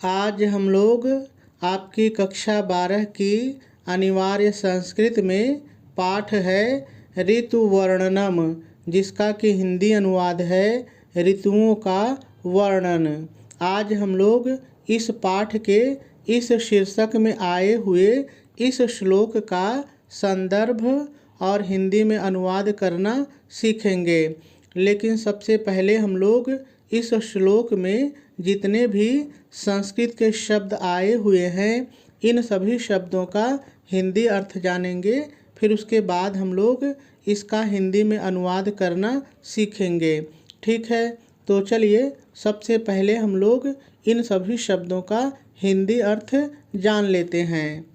आज हम लोग आपकी कक्षा 12 की अनिवार्य संस्कृत में पाठ है ऋतु वर्णनम, जिसका कि हिंदी अनुवाद है ऋतुओं का वर्णन। आज हम लोग इस पाठ के इस शीर्षक में आए हुए इस श्लोक का संदर्भ और हिंदी में अनुवाद करना सीखेंगे। लेकिन सबसे पहले हम लोग इस श्लोक में जितने भी संस्कृत के शब्द आए हुए हैं इन सभी शब्दों का हिंदी अर्थ जानेंगे। फिर उसके बाद हम लोग इसका हिंदी में अनुवाद करना सीखेंगे। ठीक है, तो चलिए सबसे पहले हम लोग इन सभी शब्दों का हिंदी अर्थ जान लेते हैं।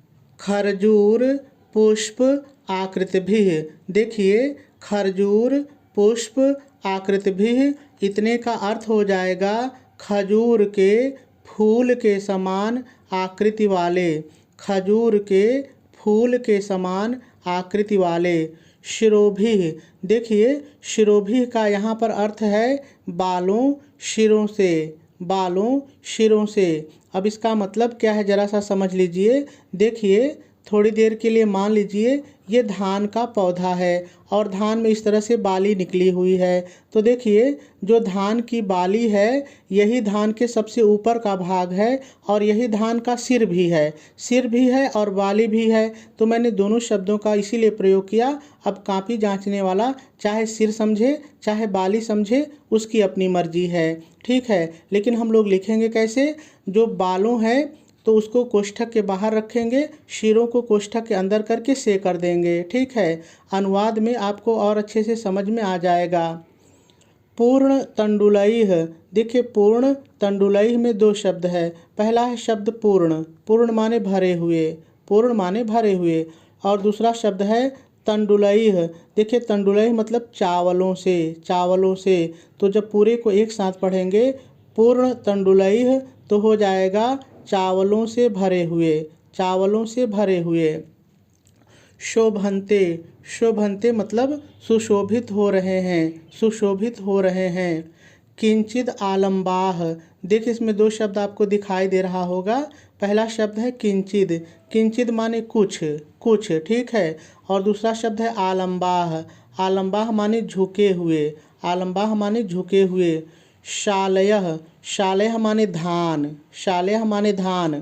खरजूर पुष्प आकृतिभिः। देखिए, खरजूर पुष्प आकृतिभिः इतने का अर्थ हो जाएगा खजूर के फूल के समान आकृति वाले। खजूर के फूल के समान आकृति वाले। शिरोभिः। देखिए, शिरोभिः का यहाँ पर अर्थ है बालों शिरों से। बालों शिरों से। अब इसका मतलब क्या है ज़रा सा समझ लीजिए। देखिए, थोड़ी देर के लिए मान लीजिए ये धान का पौधा है और धान में इस तरह से बाली निकली हुई है। तो देखिए, जो धान की बाली है यही धान के सबसे ऊपर का भाग है और यही धान का सिर भी है। सिर भी है और बाली भी है। तो मैंने दोनों शब्दों का इसीलिए प्रयोग किया। अब कॉपी जांचने वाला चाहे सिर समझे चाहे बाली समझे, उसकी अपनी मर्जी है। ठीक है, लेकिन हम लोग लिखेंगे कैसे? जो बालों है तो उसको कोष्ठक के बाहर रखेंगे, शिरों को कोष्ठक के अंदर करके से कर देंगे। ठीक है, अनुवाद में आपको और अच्छे से समझ में आ जाएगा। पूर्ण तंडुलैः। देखिए, पूर्ण तंडुलैः में दो शब्द है। पहला है शब्द पूर्ण। पूर्ण माने भरे हुए। पूर्ण माने भरे हुए। और दूसरा शब्द है तंडुलैः। देखिए, तंडुलैः मतलब चावलों से। चावलों से। तो जब पूरे को एक साथ पढ़ेंगे पूर्ण तंडुलैः तो हो जाएगा चावलों से भरे हुए। चावलों से भरे हुए। शोभन्ते। शोभन्ते मतलब सुशोभित हो रहे हैं। सुशोभित हो रहे हैं। किंचिद आलम्बाः। देखिए, इसमें दो शब्द आपको दिखाई दे रहा होगा। पहला शब्द है किंचिद। किंचिद माने कुछ। कुछ। ठीक है, और दूसरा शब्द है आलम्बाः। आलम्बाः माने झुके हुए। आलम्बाः माने झुके हुए। शालयः। शालयः माने धान। शालयः माने धान।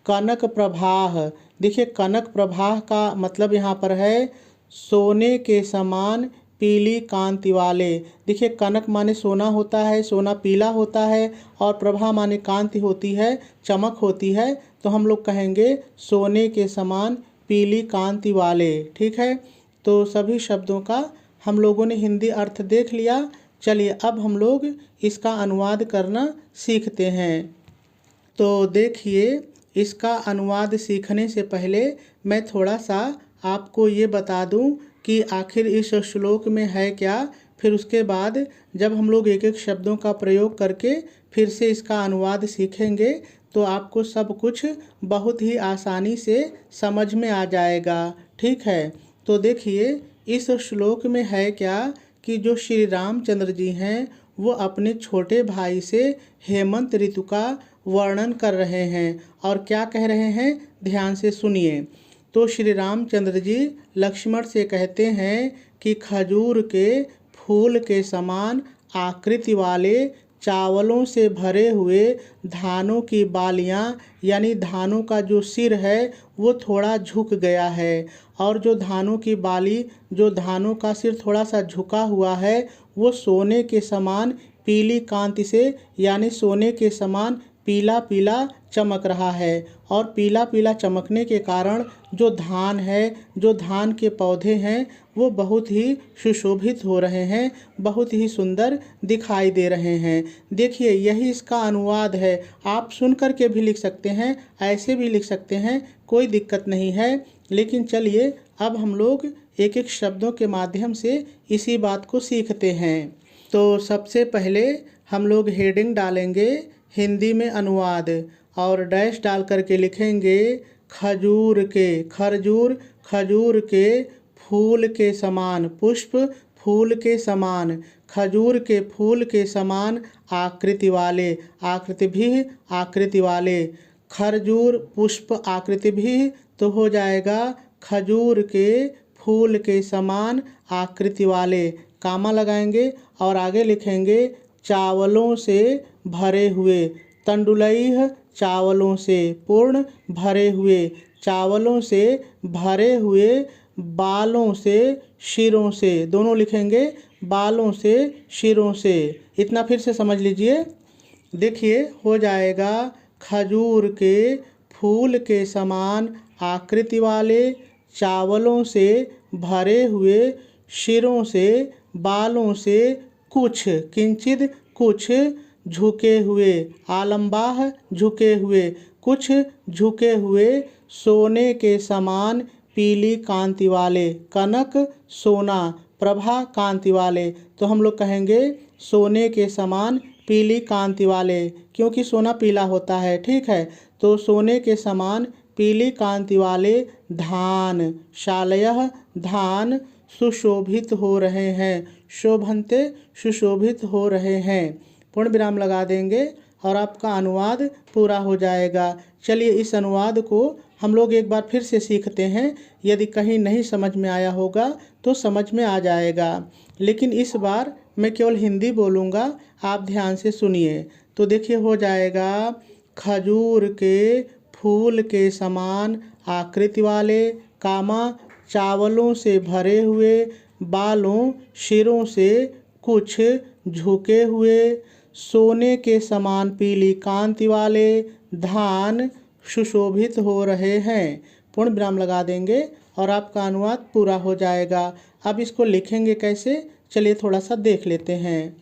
कनक प्रभाः। देखिए, कनक प्रभाः का मतलब यहाँ पर है सोने के समान पीली कांति वाले। देखिए, कनक माने सोना होता है, सोना पीला होता है, और प्रभा माने कांति होती है, चमक होती है। तो हम लोग कहेंगे सोने के समान पीली कांति वाले। ठीक है, तो सभी शब्दों का हम लोगों ने हिंदी अर्थ देख लिया। चलिए अब हम लोग इसका अनुवाद करना सीखते हैं। तो देखिए, इसका अनुवाद सीखने से पहले मैं थोड़ा सा आपको ये बता दूं कि आखिर इस श्लोक में है क्या। फिर उसके बाद जब हम लोग एक एक शब्दों का प्रयोग करके फिर से इसका अनुवाद सीखेंगे तो आपको सब कुछ बहुत ही आसानी से समझ में आ जाएगा। ठीक है, तो देखिए इस श्लोक में है क्या कि जो श्री रामचंद्र जी हैं वो अपने छोटे भाई से हेमंत ऋतु का वर्णन कर रहे हैं। और क्या कह रहे हैं, ध्यान से सुनिए। तो श्री रामचंद्र जी लक्ष्मण से कहते हैं कि खजूर के फूल के समान आकृति वाले चावलों से भरे हुए धानों की बालियां, यानी धानों का जो सिर है वो थोड़ा झुक गया है, और जो धानों की बाली, जो धानों का सिर थोड़ा सा झुका हुआ है वो सोने के समान पीली कांति से, यानी सोने के समान पीला पीला चमक रहा है। और पीला पीला चमकने के कारण जो धान है, जो धान के पौधे हैं वो बहुत ही सुशोभित हो रहे हैं, बहुत ही सुंदर दिखाई दे रहे हैं। देखिए, यही इसका अनुवाद है। आप सुन कर के भी लिख सकते हैं, ऐसे भी लिख सकते हैं, कोई दिक्कत नहीं है। लेकिन चलिए अब हम लोग एक एक शब्दों के माध्यम से इसी बात को सीखते हैं। तो सबसे पहले हम लोग हेडिंग डालेंगे हिंदी में अनुवाद, और डैश डाल करके लिखेंगे खजूर के। खरजूर, खजूर के फूल के समान। पुष्प, फूल के समान, खजूर के फूल के समान आकृति वाले, आकृति भी आकृति वाले। खरजूर पुष्प आकृति भी, तो हो जाएगा खजूर के फूल के समान आकृति वाले, कामा लगाएंगे और आगे लिखेंगे चावलों से भरे हुए, तंडुलैः चावलों से, पूर्ण भरे हुए, चावलों से भरे हुए, बालों से शिरों से, दोनों लिखेंगे बालों से शिरों से। इतना फिर से समझ लीजिए, देखिए हो जाएगा खजूर के फूल के समान आकृति वाले, चावलों से भरे हुए, शिरों से, बालों से कुछ, किंचित कुछ झुके हुए, आलम्बाह झुके हुए, कुछ झुके हुए, सोने के समान पीली कांति वाले, कनक सोना, प्रभा कांति वाले। तो हम लोग कहेंगे सोने के समान पीली कांति वाले, क्योंकि सोना पीला होता है, ठीक है। तो सोने के समान पीली कांति वाले धान, शालयः धान, सुशोभित हो रहे हैं, शोभन्ते सुशोभित हो रहे हैं। पूर्ण विराम लगा देंगे और आपका अनुवाद पूरा हो जाएगा। चलिए इस अनुवाद को हम लोग एक बार फिर से सीखते हैं। यदि कहीं नहीं समझ में आया होगा तो समझ में आ जाएगा, लेकिन इस बार मैं केवल हिंदी बोलूँगा, आप ध्यान से सुनिए। तो देखिए हो जाएगा खजूर के फूल के समान आकृति वाले, कामा चावलों से भरे हुए, बालों शिरों से कुछ झुके हुए, सोने के समान पीली कांति वाले धान सुशोभित हो रहे हैं। पूर्ण विराम लगा देंगे और आपका अनुवाद पूरा हो जाएगा। अब इसको लिखेंगे कैसे, चलिए थोड़ा सा देख लेते हैं।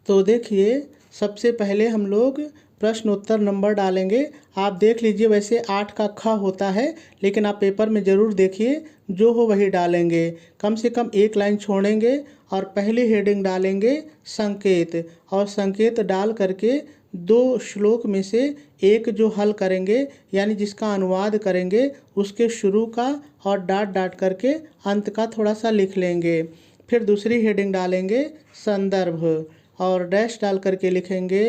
तो देखिए सबसे पहले हम लोग प्रश्न उत्तर नंबर डालेंगे। आप देख लीजिए, वैसे 8 का ख होता है, लेकिन आप पेपर में ज़रूर देखिए, जो हो वही डालेंगे। कम से कम एक लाइन छोड़ेंगे और पहली हेडिंग डालेंगे संकेत, और संकेत डाल करके 2 श्लोक में से एक जो हल करेंगे, यानी जिसका अनुवाद करेंगे, उसके शुरू का और डाट डाट करके अंत का थोड़ा सा लिख लेंगे। फिर दूसरी हेडिंग डालेंगे संदर्भ और डैश डाल करके लिखेंगे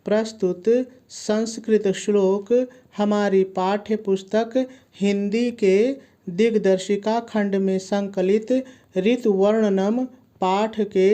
प्रस्तुत संस्कृत श्लोक हमारी पाठ्य पुस्तक हिंदी के दिग्दर्शिका खंड में संकलित ऋतुवर्णनम पाठ के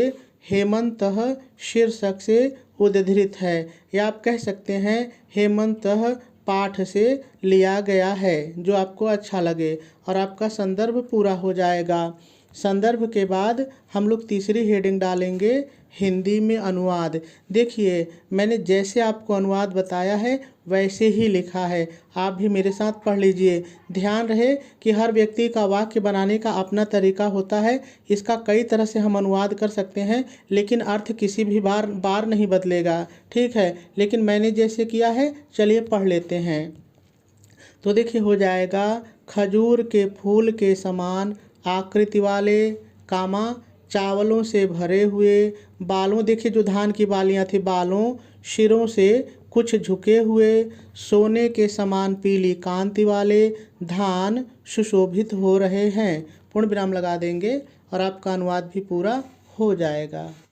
हेमंतः शीर्षक से उद्धृत है, या आप कह सकते हैं हेमंतः पाठ से लिया गया है, जो आपको अच्छा लगे, और आपका संदर्भ पूरा हो जाएगा। संदर्भ के बाद हम लोग तीसरी हेडिंग डालेंगे हिंदी में अनुवाद। देखिए मैंने जैसे आपको अनुवाद बताया है वैसे ही लिखा है, आप भी मेरे साथ पढ़ लीजिए। ध्यान रहे कि हर व्यक्ति का वाक्य बनाने का अपना तरीका होता है, इसका कई तरह से हम अनुवाद कर सकते हैं, लेकिन अर्थ किसी भी बार नहीं बदलेगा, ठीक है। लेकिन मैंने जैसे किया है, चलिए पढ़ लेते हैं। तो देखिए हो जाएगा खजूर के फूल के समान आकृति वाले, कामा चावलों से भरे हुए, बालों, देखिए जो धान की बालियां थी, बालों शिरों से कुछ झुके हुए, सोने के समान पीली कांति वाले धान सुशोभित हो रहे हैं। पूर्ण विराम लगा देंगे और आपका अनुवाद भी पूरा हो जाएगा।